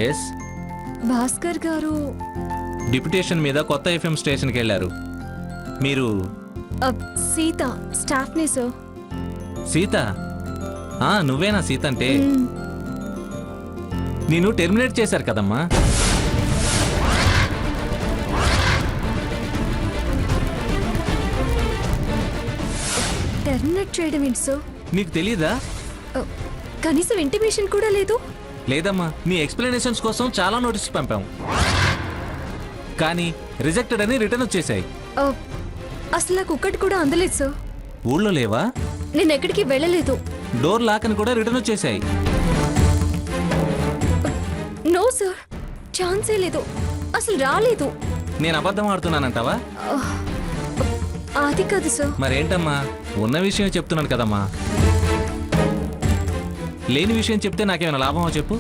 Yes. Bhaskar గారు deputation మీద కొత్త ఎఫ్ఎం స్టేషన్కి వెళ్ళారు. మీరు సీత స్టాఫ్నే సార్. సీత? నువ్వేనా సీత అంటే? నేను టెర్మినేట్ చేశారు కదమ్మా. టెర్మినేట్ చేయడం ఏంటి సార్? నీకు తెలీదా? కనీసం ఇంటిమేషన్ కూడా లేదు. లేదమ్మా, నీ ఎక్స్ప్లెనేషన్స్ కోసం చాలా నోటీస్ పంపాం, కానీ రిజెక్టెడ్ అని రిటర్న్ వచ్చేసాయి. అసలు నాకు ఒక్కటి కూడా అందలేదు సార్. ఊళ్ళో లేవా? నేను ఎక్కడికి వెళ్ళలేదు. డోర్ లాక్ అని కూడా రిటర్న్ వచ్చేసాయి. నో సార్, ఛాన్సే లేదు, అసలు రాలేదు. నేను అబద్ధం ఆడుతున్నానంటావా? అది కాదు సార్. మరేంటమ్మా, ఉన్న విషయం చెప్తున్నాను కదమ్మా. లేని విషయం చెప్తే నాకేమైనా లాభమో చెప్పు.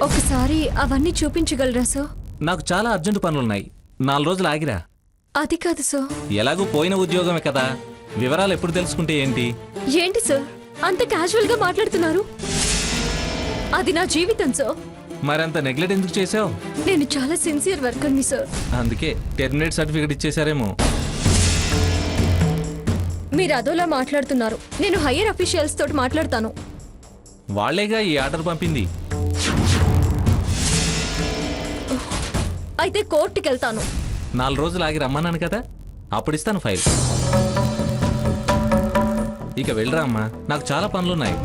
ఒకసారి అవన్నీ చూపించగలరా సార్? నాకు చాలా అర్జెంట్ పనులున్నాయి, 4 రోజులు ఆగిరా. అది కాదు సార్. ఎలాగూ పోయిన ఉద్యోగమే కదా, వివరాలు ఎప్పుడు తెలుసుకుంటే ఏంటి? ఏంటి సార్ అంత క్యాజువల్ గా మాట్లాడుతున్నారు? అది నా జీవితం సార్. మరంత నెగ్లెక్ట్ ఎందుకు చేసావు? నేను చాలా సిన్సియర్ వర్కర్ని సార్. అందుకే టెర్మినేట్ సర్టిఫికేట్ ఇచ్చేసారేమో. మీరు అదోలా మాట్లాడుతున్నారు. నేను హైయర్ అఫీషియల్స్ తోటి మాట్లాడతాను. వాళ్లేగా ఈ ఆర్డర్ పంపింది. అయితే కోర్టుకి వెళ్తాను. 4 రోజులు ఆగి రమ్మన్నాను కదా, అప్పుడు ఇస్తాను ఫైల్. ఇక వెళ్ళరా అమ్మా, నాకు చాలా పనులున్నాయి.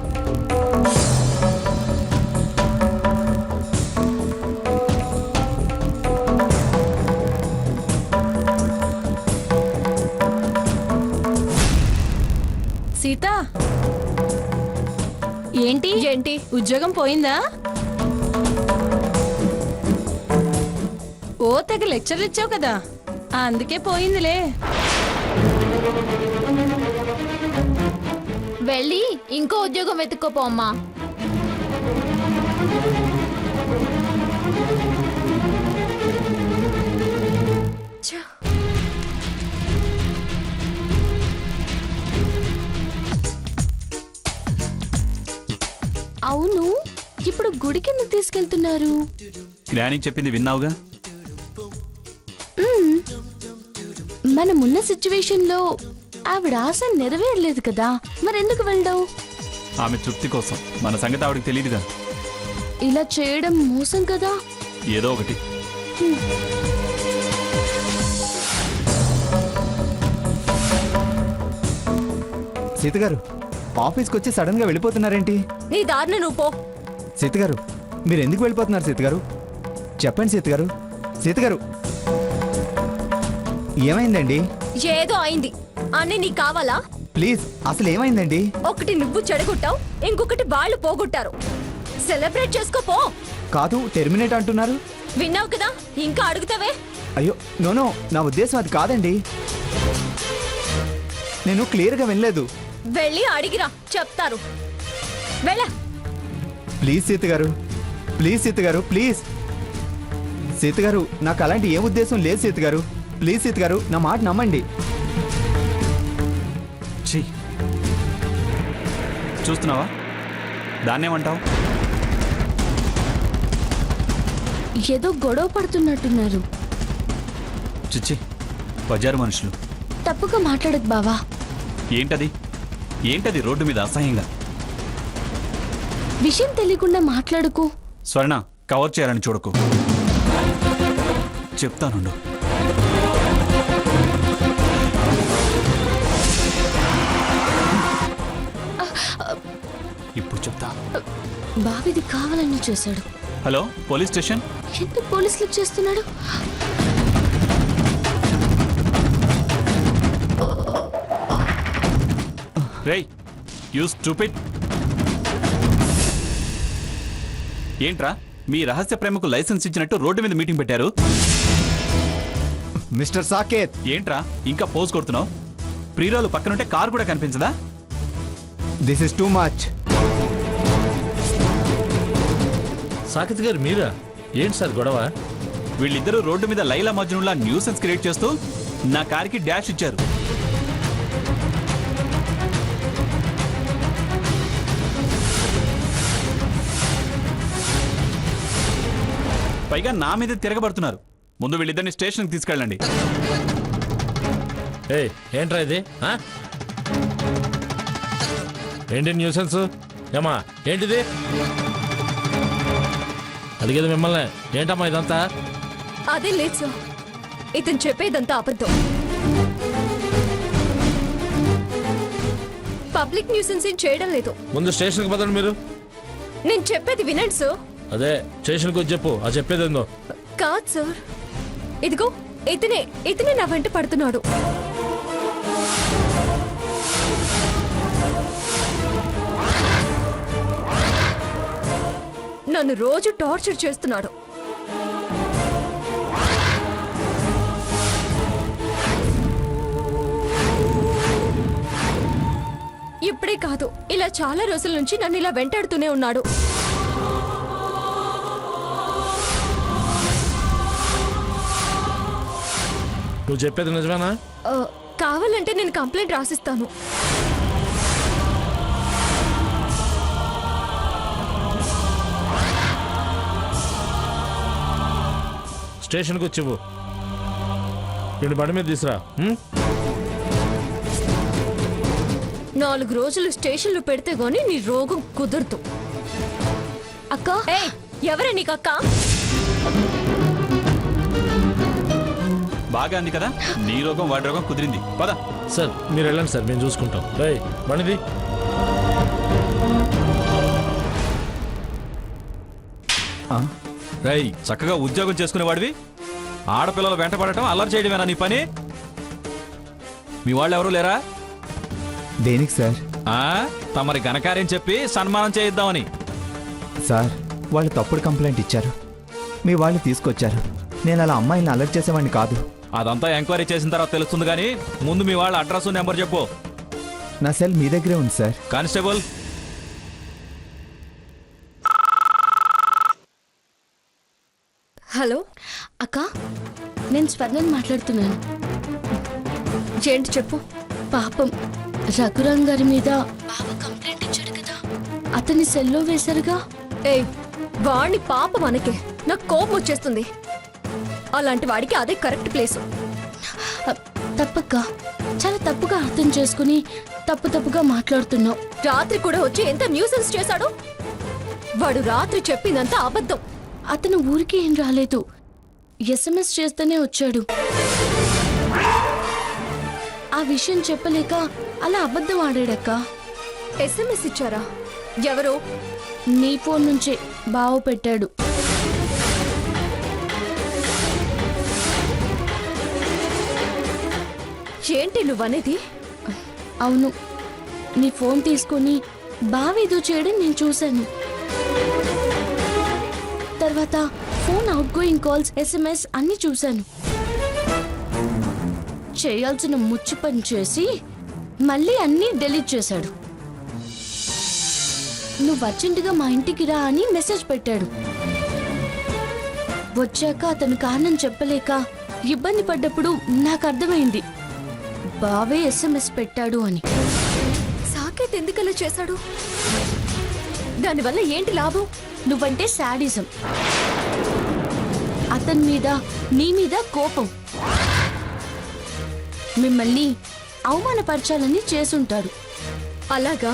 సీత, ఏంటి ఏంటి ఉద్యోగం పోయిందా? ఓ తెగ లెక్చర్లు ఇచ్చావు కదా, అందుకే పోయిందిలే. వెళ్ళి ఇంకో ఉద్యోగం వెతుక్కోపో అమ్మా. అవును, ఇప్పుడు గుడికి ఎందుకు తీసుకెళ్తున్నారు? గ్రాని చెప్పింది విన్నావుగా. మనమున్న సిచ్యువేషన్ లో ఆవిడ ఆశ నెరవేరలేదు కదా, మరెందుకు వెళ్ళావు? ఆమె తృప్తి కోసం. మన సంగతి ఆవిడకి తెలియదుగా. ఇలా చేయడం మోసం కదా. ఏదో ఒకటి. సీత గారు, ఆఫీస్కి వచ్చి సడన్ గా వెళ్ళిపోతున్నారేంటి? నీ దారిన నువ్వు పో. సీత గారు, మీరు ఎందుకు వెళ్ళిపోతున్నారు సీత గారు? చెప్పండి సీత గారు. సీత గారు, ఏమైందండి? ఏదో అయింది అన్నీ నీకు కావాలా? ప్లీజ్, అసలు ఏమైందండి? ఒకటి నువ్వు చెడగొట్టావు, ఇంకొకటి వాళ్ళు పోగొట్టారు. సెలబ్రేట్ చేసుకోపో. కాదు, టెర్మినేట్ అంటున్నారు. విన్నావు కదా, ఇంకా అడుగుతావే? అయ్యో నోనో, నా ఉద్దేశం అది కాదండి. నేను క్లియర్గా వినలేదు. వెళ్ళి అడిగిరా, చెప్తారు. వెళ్ళ. ప్లీజ్ సీత గారు, ప్లీజ్ సీత గారు, ప్లీజ్. సీత గారు, నాకు అలాంటి ఏ ఉద్దేశం లేదు సీత గారు. ప్లీజ్ సీత గారు, నా మాట నమ్మండి. చూస్తున్నావా, దాన్నేమంటావు? ఏదో గొడవ పడుతున్నట్టున్నారు. చిచ్చి, బజారు మనుషులు. తప్పుగా మాట్లాడదు బావా. ఏంటది? ఏంటది రోడ్డు మీద అసహ్యంగా? విషయం తెలియకుండా మాట్లాడుకో. స్వర్ణ, కవర్ చేయాలని చూడకు. చెప్తానుండు. ఇప్పుడు చెప్తా. బావిది కావాలని చేశాడు. Hello, police station. ఎందుకు పోలీసులకు చేస్తున్నాడు? రేయ్, యూ స్టూపిడ్. ఏంట్రా, మీ రహస్య ప్రేమకు లైసెన్స్ ఇచ్చినట్టు రోడ్డు మీద మీటింగ్ పెట్టారు? మిస్టర్ సాకేత్. ఏంట్రా ఇంకా పోజ్ కొడుతున్నావు? ప్రియురాలు పక్కనుంటే కారు కూడా కనిపించదా? This is too much. Saketh garu మీరా? ఏంటి సార్ గొడవ? వీళ్ళిద్దరూ రోడ్డు మీద లైలా మజ్నులా న్యూసెన్స్ క్రియేట్ చేస్తూ నా కారుకి డాష్ ఇచ్చారు. పైగా నా మీద తిరగబడుతున్నారు. ముందు వీళ్ళిద్దరిని స్టేషన్కి తీసుకెళ్ళండి. ఏయ్ ఏంట్రా ఇది ఆ? ఏంటి న్యూసెన్స్ ఏమా ఏంటిది అడిగేది మిమ్మల్ని. ఏంటమ్మా ఇదంతా? అదే లేదు సార్, ఇతను చెప్పేదంతా అబద్ధం. పబ్లిక్ న్యూసెన్స్ ఏం చేయడం లేదు. ముందు స్టేషన్కి పదండి మీరు. నేను చెప్పేది వినండి సార్. అదే స్టేషన్కి వచ్చి చెప్పు. ఆ చెప్పేది ఏందో. కాదు సార్, ఇదిగో ఇతనే నా వెంట పడుతున్నాడు. నన్ను రోజు టార్చర్ చేస్తున్నాడు. ఇప్పుడే కాదు, ఇలా చాలా రోజుల నుంచి నన్ను ఇలా వెంటాడుతూనే ఉన్నాడు. నువ్వు చెప్పేది నిజమేనా? కావాలంటే నేను కంప్లైంట్ రాసిస్తాను. స్టేషన్కి వచ్చి ఇవ్వు. వీడి బండి మీద తీసురా. 4 రోజులు స్టేషన్లో పెడితే గానీ నీ రోగం కుదరదు. అక్క ఏయ్, ఎవరే నీకు అక్క? బాగా అంది కదా, నీ రోగం వాడి రోగం కుదిరింది. పద. సార్ మీరు వెళ్ళండి సార్, మేము చూసుకుంటాం. రేయ్ బండిది. రేయ్, చక్కగా ఉద్యోగం చేసుకునేవాడివి ఆడపిల్లలు వెంట పడటం అల్లరి చేయడమేనా నీ పని? మీ వాళ్ళు ఎవరూ లేరా? దేనికి సార్? తమరి ఘనకార్యం చెప్పి సన్మానం చేయిద్దామని. సార్ వాళ్ళు తప్పుడు కంప్లైంట్ ఇచ్చారు, మీ వాళ్ళు తీసుకొచ్చారు. నేను అలా అమ్మాయిని అలర్ట్ చేసేవాడిని కాదు. అదంతా ఎంక్వైరీ చేసిన తర్వాత తెలుస్తుంది, కానీ ముందు మీ వాళ్ళ అడ్రస్ నెంబర్ చెప్పు. నా సెల్ మీ దగ్గరే ఉంది సార్. కానిస్టేబుల్. హలో అక్క, నేను స్వర్ణని మాట్లాడుతున్నాను. ఏంటి చెప్పు. పాపం రఘురాం గారి మీద బావ కంప్లైంట్ ఇచ్చాడు కదా, అతని సెల్లో వేశారుగా. ఏయ్, వాడిని పాప మనకే. నాకు కోపం వచ్చేస్తుంది. అలాంటి వాడికి అదే కరెక్ట్ ప్లేసు. తప్పక్క, చాలా తప్పుగా అర్థం చేసుకుని తప్పుగా మాట్లాడుతున్నావు. రాత్రి కూడా వచ్చి ఎంత న్యూసెన్స్ చేశాడు. వాడు రాత్రి చెప్పిందంతా అబద్ధం. అతను ఊరికి ఏం రాలేదు, SMS చేస్తూనే వచ్చాడు. ఆ విషయం చెప్పలేక అలా అబద్ధం ఆడాడక్క. SMS ఇచ్చారా? ఎవరు? నీ ఫోన్ నుంచే బావ పెట్టాడు. ఏంటి నువ్వనేది? అవును, నీ ఫోన్ తీసుకొని బావేదో చేయడం నేను చూశాను. తర్వాత phone out going calls, SMS అన్ని చూశాను. చేయాల్సిన ముచ్చు పని చేసి మళ్ళీ అన్నీ డిలీట్ చేశాడు. నువ్వు అర్జెంటుగా మా ఇంటికి రా అని మెసేజ్ పెట్టాడు. వచ్చాక అతను కారణం చెప్పలేక ఇబ్బంది పడ్డప్పుడు నాకు అర్థమైంది బావే SMS పెట్టాడు అని. సాకేత్ ఎందుకలా చేశాడు? దానివల్ల ఏంటి లాభం? నువ్వంటే శాడిజం, అతని మీద నీ మీద కోపం, మిమ్మల్ని అవమానపరచాలని చేసుంటాడు. అలాగా?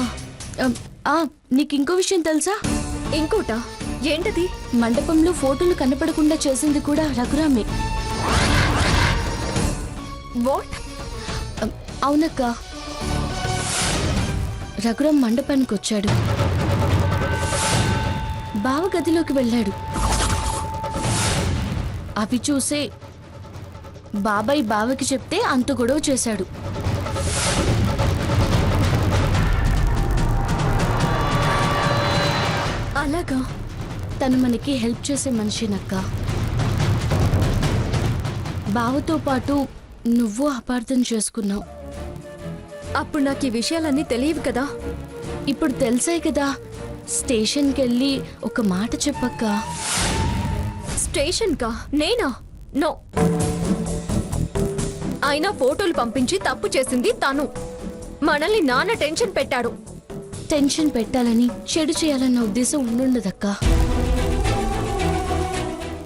నీకు ఇంకో విషయం తెలుసా? ఇంకోటా? ఏంటది? మండపంలో ఫోటోలు కనపడకుండా చేసింది కూడా రఘురామే. వాట్? అవునక్క, రఘురాం మండపానికి వచ్చాడు, బావ గదిలోకి వెళ్ళాడు. అవి చూసే బాబాయ్ బావకి చెప్తే అంత గొడవ చేశాడు. అలాగా? తను మనకి హెల్ప్ చేసే మనిషినక్క. బావతో పాటు నువ్వు అపార్థం చేసుకున్నావు. అప్పుడు నాకు ఈ విషయాలన్నీ తెలియవు కదా. ఇప్పుడు తెలిసాయి కదా. స్టేషన్కి వెళ్ళి ఒక మాట చెప్పక్క. స్టేషన్ కా? నేనా? నో. అయినా ఫోటోలు పంపించి తప్పు చేసింది తను. మనల్ని నాన్న టెన్షన్ పెట్టాడు. టెన్షన్ పెట్టాలని చెడు చేయాలన్న ఉద్దేశం ఉండుండదక్క.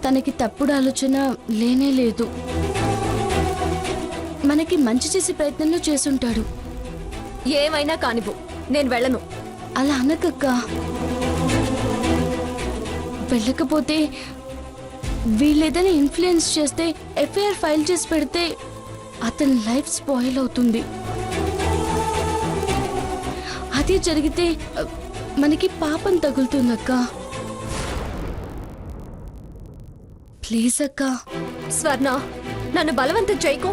తనకి తప్పుడు ఆలోచన లేనే లేదు. మనకి మంచి చేసే ప్రయత్నంలో చేసుంటాడు. ఏమైనా కానివ్వు, నేను వెళ్ళను. అలా అనకక్క. వెళ్ళకపోతే వీళ్ళేదైనా ఇన్ఫ్లుయెన్స్ చేస్తే ఎఫ్ఐఆర్ ఫైల్ చేసి పెడితే అతని లైఫ్ స్పాయిల్ అవుతుంది. అదే జరిగితే మనకి పాపం తగులుతుందక్క. ప్లీజ్ అక్క. స్వర్ణ, నన్ను బలవంతం చేయకు.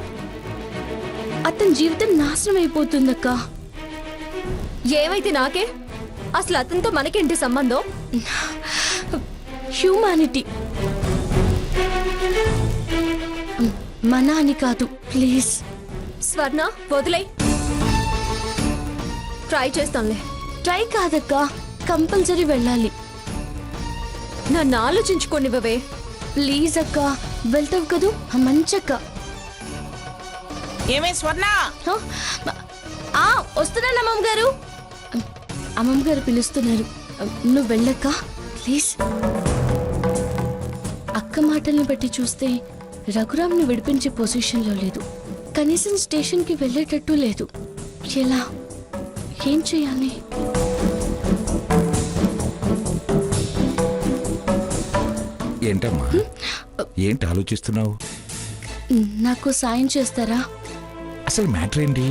అతని జీవితం నాశనం అయిపోతుందక్క. ఏమైతే నాకే? అసలు అతనితో మనకేంటి సంబంధం? హ్యూమానిటీ మన అని కాదు. ప్లీజ్ స్వర్ణ, వదిలే. ట్రై చేస్తానులే. ట్రై కాదక్క, కంపల్సరీ వెళ్ళాలి. నన్ను ఆలోచించుకోనివ్వవే. ప్లీజ్ అక్క, వెళ్తావు కదూ? మంచక్క. ఏమే స్వర్ణ, వస్తున్నాను అమ్మమ్మ గారు. అమ్మమ్మ గారు పిలుస్తున్నారు. నువ్వు వెళ్ళక్క ప్లీజ్. అక్క మాటల్ని బట్టి చూస్తే రఘురామ్ని విడిపించే పొజిషన్లో లేదు. కనీసం స్టేషన్కి వెళ్ళేటట్టు లేదు. ఎలా? ఏం చేయాలి? ఏంటమ్మా, ఏంటి ఆలోచిస్తున్నావు? నాకు సాయం చేస్తారా? అసలు మ్యాటర్ ఏంటి?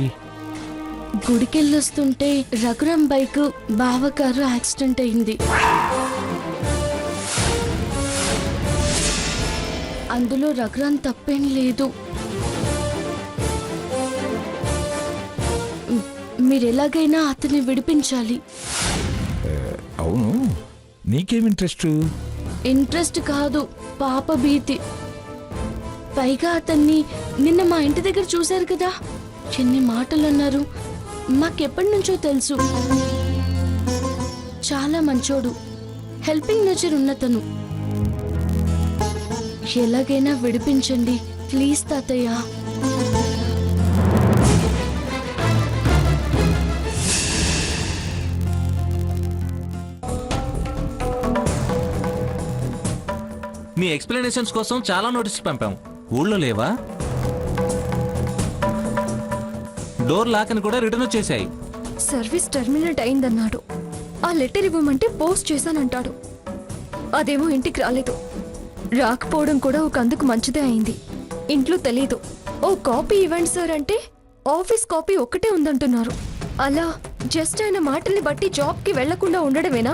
గుడికెళ్ళొస్తుంటే రఘురామ్ బైక్ బావ కారు యాక్సిడెంట్ అయింది. అందులో రఘురామ్ తప్పేం లేదు. మీరు ఎలాగైనా అతన్ని విడిపించాలి. అవును, నీకేం ఇంట్రెస్ట్? ఇంట్రెస్ట్ కాదు, పాప భీతి. పైగా అతన్ని నిన్న మా ఇంటి దగ్గర చూశారు కదా, ఎన్ని మాటలు అన్నారు. మాకెప్పటి నుంచో తెలుసు. చాలా మంచోడు, హెల్పింగ్ నేచర్ ఉన్నతను. ఎలాగైనా విడిపించండి ప్లీజ్ తాతయ్య. నీ ఎక్స్ప్లెనేషన్స్ కోసం చాలా నోటీస్ పంపాం. ఊళ్ళో లేవా? డోర్ లాక్ అని కూడా రిటర్న్ వచ్చేసాయి. సర్వీస్ టర్మినేట్ అయిందన్నాడు. ఆ లెటర్ ఇవ్వమంటే పోస్ట్ చేశానంటాడు. అదేమో ఇంటికి రాలేదు. రాకపోవడం కూడా ఒక అందుకు మంచిదే అయింది. ఇంట్లో తెలీదు. ఓ కాపీ ఇవ్వండి సార్ అంటే ఆఫీస్ కాపీ ఒక్కటే ఉందంటున్నారు. అలా జస్ట్ ఆయన మాటల్ని బట్టి జాబ్కి వెళ్లకుండా ఉండడమేనా?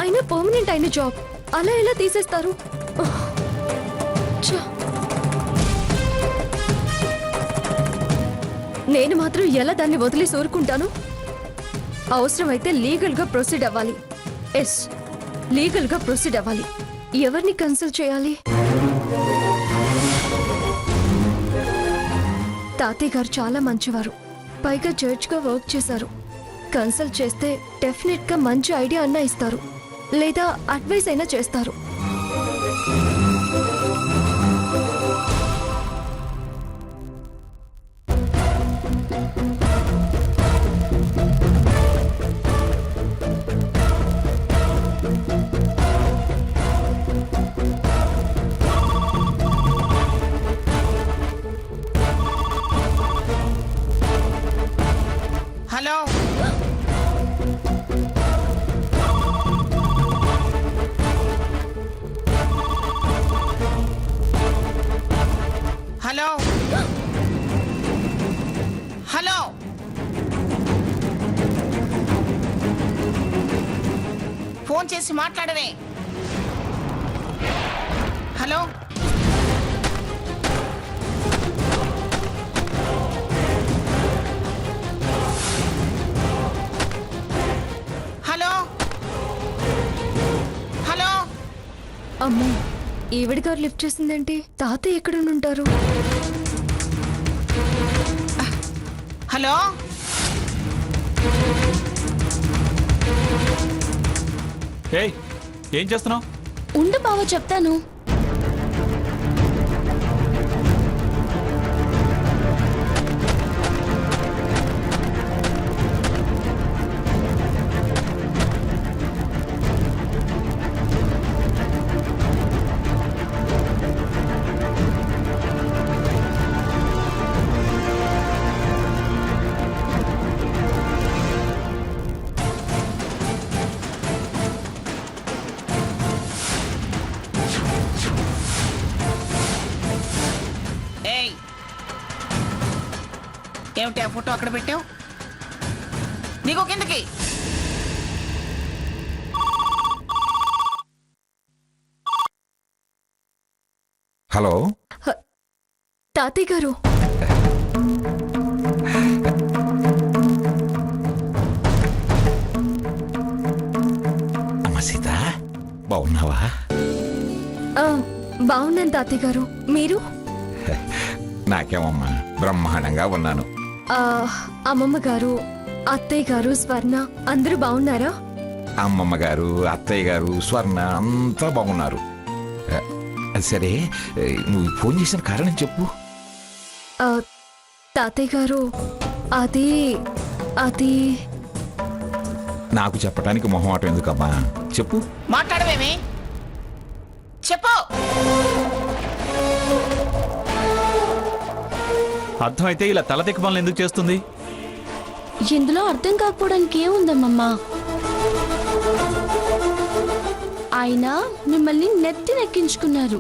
అయినా పర్మనెంట్ అయిన జాబ్ అలా ఎలా తీసేస్తారు? ఛ! నేను మాత్రం ఎలా దాన్ని వదిలి సోరుకుంటాను? అవసరమైతే లీగల్గా ప్రొసీడ్ అవ్వాలి. ఎస్, లీగల్గా ప్రొసీడ్ అవ్వాలి. ఎవరిని కన్సల్ట్ చేయాలి? తాతయ్య గారు చాలా మంచివారు. పైగా జడ్జ్గా వర్క్ చేశారు. కన్సల్ట్ చేస్తే డెఫినెట్గా మంచి ఐడియా అన్నా ఇస్తారు, లేదా అడ్వైస్ అయినా చేస్తారు. హలో హలో హలో ఫోన్ చేసి మాట్లాడవే. Hello hello hello. అమ్మో, ఈవిడ గారు లిఫ్ట్ చేసిందేంటి? తాతయ్య ఎక్కడ ఉంటారు? హలో ఏయ్, ఏం చేస్తున్నావు? ఉండు బావ చెప్తాను. ఏమిటి ఆ ఫోటో అక్కడ పెట్టావు? నీకు కిందకి. హలో తాతయ్య గారు, అమ్మ సీత బాగున్నావా? ఆ, బాగున్నాను తాతయ్య గారు. మీరు? నాకేమమ్మా బ్రహ్మాండంగా ఉన్నాను. ఆ, అమ్మమ్మ గారు, అత్తయ్య గారు, స్వర్ణ అందరూ బాగున్నారా? అమ్మమ్మ గారు, అత్తయ్య గారు, స్వర్ణ అంతా బాగున్నారు. అది సరే, నువ్వు ఫోన్ చేసిన కారణం చెప్పు. ఆ, తాతయ్య గారు, అది అది నాకు చెప్పడానికి మొహమాటం ఎందుకమ్మా, చెప్పు. మాట్లాడవేమి? చెప్పు. అర్థమైతే ఇలా తల తిక్కమల్ని ఎందుకు చేస్తుంది? ఇందులో అర్థం కాకపోవడానికి ఏముందమ్మమ్మా? ఆయన మిమ్మల్ని నెత్తినెక్కించుకున్నారు,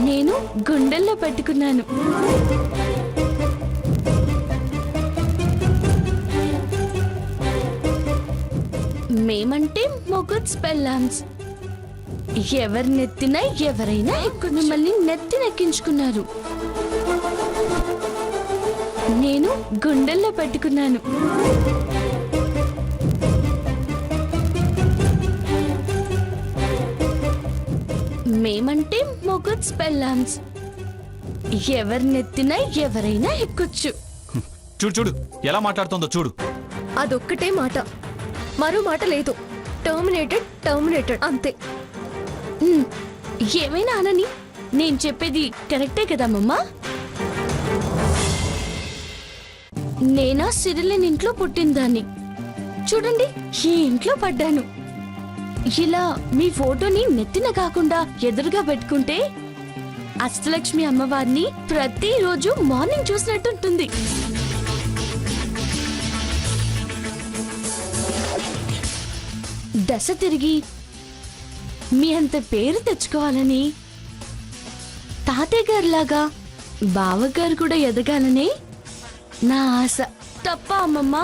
నేను గుండెల్లో పెట్టుకున్నాను. మేమంటే మొగుడ్స్ పెళ్ళామ్స్. ఎవరి నెత్తిన ఎవరైనా మిమ్మల్ని నెత్తినెక్కించుకున్నారు, నేను గుండెల్లో పెట్టుకున్నాను. మేమంటే మొగుడ్స్ పెళ్ళామ్స్. ఎవరి నెత్తిన ఎవరైనా ఎక్కొచ్చు. చూడు చూడు ఎలా మాట్లాడుతుందో చూడు. అదొక్కటే మాట, మరో మాట లేదు. టర్మినేటెడ్, టర్మినేటెడ్ అంతే. ఉమ్, ఏమైనా అనని, నేను చెప్పేది కరెక్టే కదా మమ్మా? నేనా సిరిలిన్ ఇంట్లో పుట్టిందాన్ని. చూడండి, ఈ ఇంట్లో పడ్డాను. ఇలా మీ ఫోటోని నెత్తిన కాకుండా ఎదురుగా పెట్టుకుంటే అష్టలక్ష్మి అమ్మవారిని ప్రతిరోజు మార్నింగ్ చూసినట్టుంటుంది. దశ తిరిగి మీ అంత పేరు తెచ్చుకోవాలని, తాతయ్య గారిలాగా బావగారు కూడా ఎదగాలని నా ఆశ. తప్ప అమ్మమ్మ?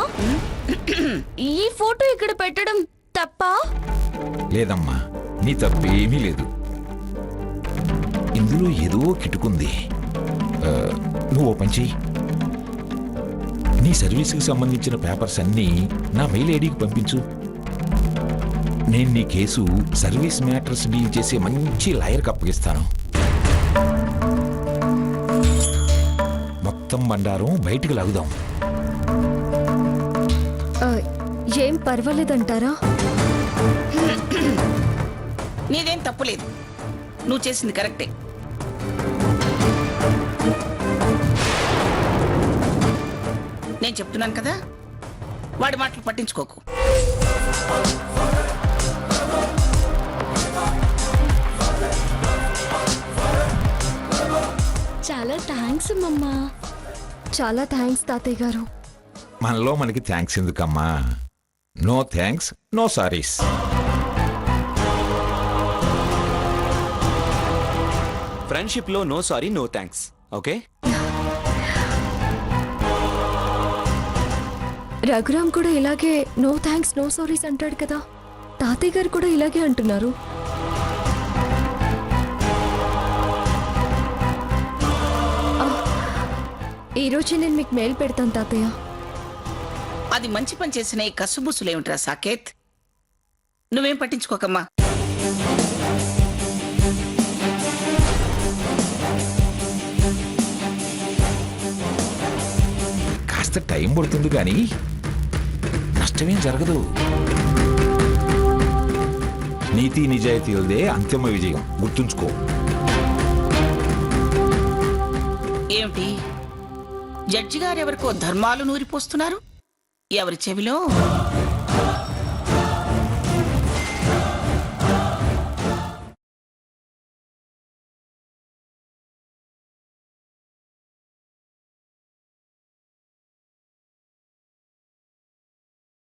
ఈ ఫోటో ఇక్కడ పెట్టడం తప్ప? లేదమ్మా, నీ తప్పేమీ లేదు. ఇందులో ఏదో కిటుకుంది. నువ్వు ఓ పని చెయ్యి. నీ సర్వీస్కి సంబంధించిన పేపర్స్ అన్నీ నా మెయిల్ ఐడికి పంపించు. నేను నీ కేసు సర్వీస్ మ్యాటర్స్ డీల్ చేసే మంచి లాయర్కి అప్పగిస్తాను. మొత్తం బండారం బయటికి లాగుదాం. ఆ, ఏం పర్వాలేదంటారా? నీదేం తప్పులేదు, నువ్వు చేసింది కరెక్టే. నేను చెప్తున్నాను కదా, వాడి మాటలు పట్టించుకోకు. చాలా థ్యాంక్స్ అమ్మమ్మా. చాలా థ్యాంక్స్ తాతయ్య గారు. మనలో మనకి థ్యాంక్స్ ఎందుకమ్మా? No thanks, no sorries. Friendship లో no sorry, no thanks. Okay? Raghuram కూడా ఇలాగే నో థ్యాంక్స్, నో సారీస్ అంటాడు కదా. తాతయ్య గారు కూడా ఇలాగే అంటున్నారు. ఈరోజు నేను మీకు మెయిల్ పెడతాను తాతయ్య. అది మంచి పని చేసిన ఈ కసుబుసులేమిట్రా సాకేత్? నువ్వేం పట్టించుకోకమ్మా. కాస్త టైం పడుతుంది కానీ నష్టమేం జరగదు. నీతి నిజాయితీలదే అంతిమ విజయం, గుర్తుంచుకో. ఏమిటి, జడ్జి గారు ఎవరికో ధర్మాలు నూరిపోస్తున్నారు? ఎవరి చెవిలో?